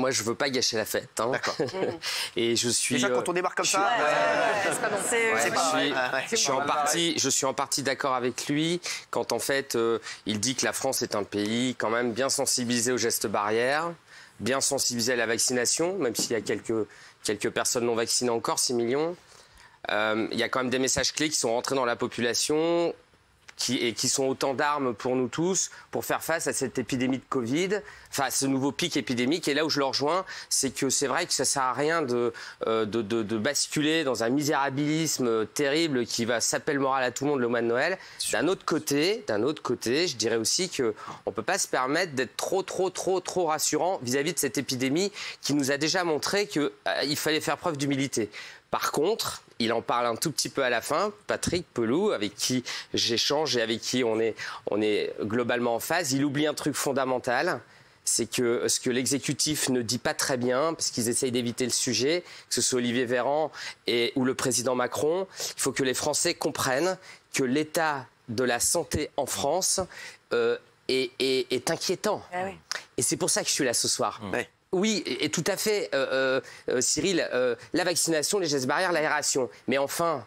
moi, je veux pas gâcher la fête. Hein. D'accord. Et je suis. Déjà, quand on débarque comme ça, je suis en partie d'accord avec lui quand en fait il dit que la France est un pays quand même bien sensibilisé aux gestes barrières, bien sensibilisé à la vaccination, même s'il y a quelques personnes non vaccinées encore, 6 millions. Il y a quand même des messages clés qui sont rentrés dans la population qui sont autant d'armes pour nous tous pour faire face à cette épidémie de Covid, enfin à ce nouveau pic épidémique. Et là où je le rejoins, c'est que c'est vrai que ça sert à rien de basculer dans un misérabilisme terrible qui va saper le moral à tout le monde le mois de Noël. D'un autre côté, je dirais aussi qu'on peut pas se permettre d'être trop rassurant vis-à-vis de cette épidémie qui nous a déjà montré qu'il fallait faire preuve d'humilité. Par contre, il en parle un tout petit peu à la fin, Patrick Pelloux, avec qui j'échange et avec qui on est globalement en phase. Il oublie un truc fondamental, c'est que ce que l'exécutif ne dit pas très bien, parce qu'ils essayent d'éviter le sujet, que ce soit Olivier Véran ou le président Macron, il faut que les Français comprennent que l'état de la santé en France est inquiétant. Ah oui. Et c'est pour ça que je suis là ce soir. Ouais. Oui, et tout à fait, Cyril, la vaccination, les gestes barrières, l'aération. Mais enfin,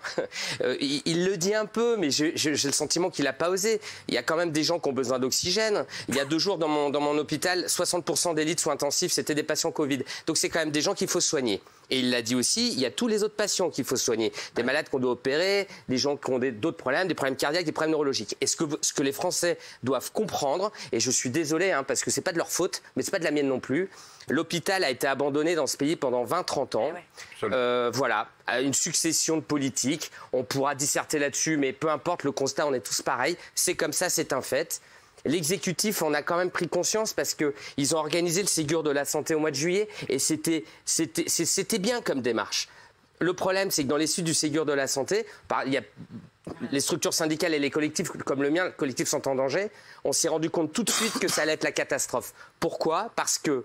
il le dit un peu, mais j'ai le sentiment qu'il n'a pas osé. Il y a quand même des gens qui ont besoin d'oxygène. Il y a 2 jours dans mon hôpital, 60% des lits de soins intensifs, c'était des patients Covid. Donc c'est quand même des gens qu'il faut soigner. Et il l'a dit aussi, il y a tous les autres patients qu'il faut soigner. Des malades qu'on doit opérer, des gens qui ont d'autres problèmes, des problèmes cardiaques, des problèmes neurologiques. Et ce que les Français doivent comprendre, et je suis désolé, hein, parce que c'est pas de leur faute, mais c'est pas de la mienne non plus, l'hôpital a été abandonné dans ce pays pendant 20-30 ans. Voilà, une succession de politiques. On pourra disserter là-dessus, mais peu importe, le constat, on est tous pareils. C'est comme ça, c'est un fait. L'exécutif en a quand même pris conscience parce qu'ils ont organisé le Ségur de la santé au mois de juillet et c'était bien comme démarche. Le problème, c'est que dans les suites du Ségur de la santé, il y a les structures syndicales et les collectifs comme le mien, le collectif Santé en danger, on s'est rendu compte tout de suite que ça allait être la catastrophe. Pourquoi ? Parce que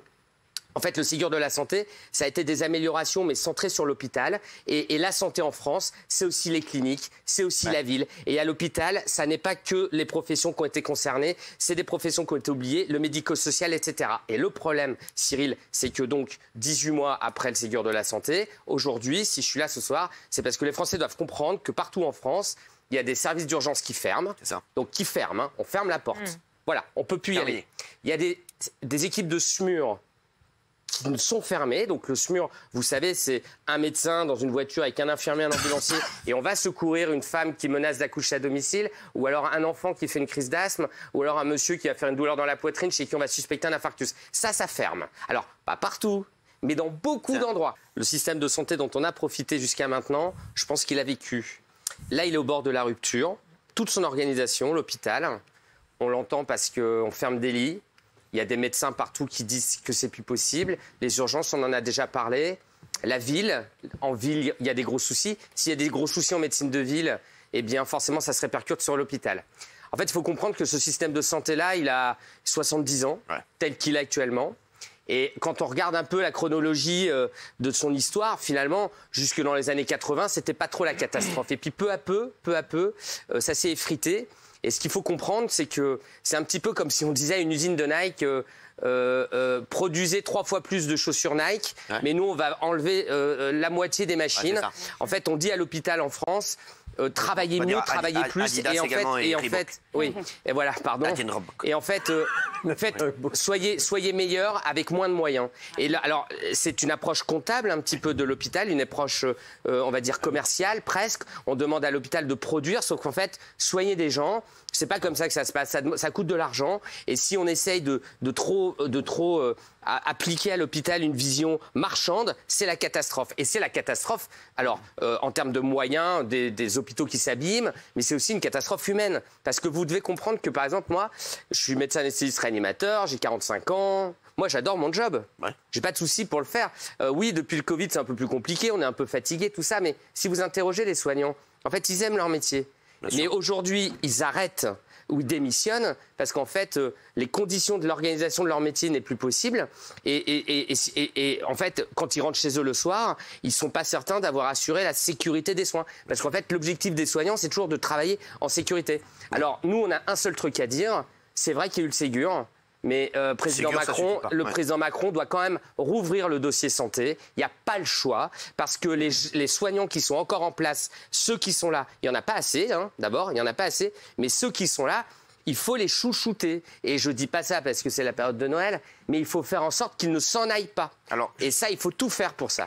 en fait, le Ségur de la santé, ça a été des améliorations, mais centrées sur l'hôpital. Et la santé en France, c'est aussi les cliniques, c'est aussi la ville. Et à l'hôpital, ça n'est pas que les professions qui ont été concernées, c'est des professions qui ont été oubliées, le médico-social, etc. Et le problème, Cyril, c'est que donc, 18 mois après le Ségur de la santé, aujourd'hui, si je suis là ce soir, c'est parce que les Français doivent comprendre que partout en France, il y a des services d'urgence qui ferment. C'est ça. Donc, qui ferment, hein, on ferme la porte. Voilà, on ne peut plus y aller. Il y a des équipes de SMUR qui sont fermés. Donc le SMUR, vous savez, c'est un médecin dans une voiture avec un infirmier, un ambulancier, et on va secourir une femme qui menace d'accoucher à domicile, ou alors un enfant qui fait une crise d'asthme, ou alors un monsieur qui va faire une douleur dans la poitrine chez qui on va suspecter un infarctus. Ça ferme. Alors, pas partout, mais dans beaucoup d'endroits. Le système de santé dont on a profité jusqu'à maintenant, je pense qu'il a vécu. Là, il est au bord de la rupture. Toute son organisation, l'hôpital, on l'entend parce qu'on ferme des lits. Il y a des médecins partout qui disent que c'est plus possible. Les urgences, on en a déjà parlé. La ville, en ville, il y a des gros soucis. S'il y a des gros soucis en médecine de ville, eh bien forcément, ça se répercute sur l'hôpital. En fait, il faut comprendre que ce système de santé-là, il a 70 ans, tel qu'il est actuellement. Et quand on regarde un peu la chronologie de son histoire, finalement, jusque dans les années 80, c'était pas trop la catastrophe. Et puis peu à peu, ça s'est effrité. Et ce qu'il faut comprendre, c'est que c'est un petit peu comme si on disait à une usine de Nike produisez 3 fois plus de chaussures Nike, mais nous, on va enlever la moitié des machines. En fait, on dit à l'hôpital en France, travaillez mieux, travaillez plus. Et en fait, oui, et voilà, pardon. Et en fait, soyez meilleurs avec moins de moyens. Et là, alors, c'est une approche comptable un petit peu de l'hôpital, une approche, on va dire, commerciale presque. On demande à l'hôpital de produire, sauf qu'en fait, soigner des gens, c'est pas comme ça que ça se passe. Ça coûte de l'argent. Et si on essaye de trop appliquer à l'hôpital une vision marchande, c'est la catastrophe. Et c'est la catastrophe, alors, en termes de moyens, des hôpitaux qui s'abîment, mais c'est aussi une catastrophe humaine. Parce que vous devez comprendre que, par exemple, moi, je suis médecin anesthésiste réanimateur, j'ai 45 ans. Moi, j'adore mon job. J'ai pas de souci pour le faire. Oui, depuis le Covid, c'est un peu plus compliqué, on est un peu fatigué, tout ça. Mais si vous interrogez les soignants, en fait, ils aiment leur métier. Mais aujourd'hui, ils arrêtent ou ils démissionnent parce qu'en fait, les conditions de l'organisation de leur métier n'est plus possible. Et en fait, quand ils rentrent chez eux le soir, ils ne sont pas certains d'avoir assuré la sécurité des soins. Parce qu'en fait, l'objectif des soignants, c'est toujours de travailler en sécurité. Alors, nous, on a un seul truc à dire. C'est vrai qu'il y a eu le Ségur. Mais président Macron doit quand même rouvrir le dossier santé. Il n'y a pas le choix parce que les soignants qui sont encore en place, ceux qui sont là, il n'y en a pas assez, hein, d'abord, il n'y en a pas assez. Mais ceux qui sont là, il faut les chouchouter. Et je ne dis pas ça parce que c'est la période de Noël, mais il faut faire en sorte qu'ils ne s'en aillent pas. Et ça, il faut tout faire pour ça.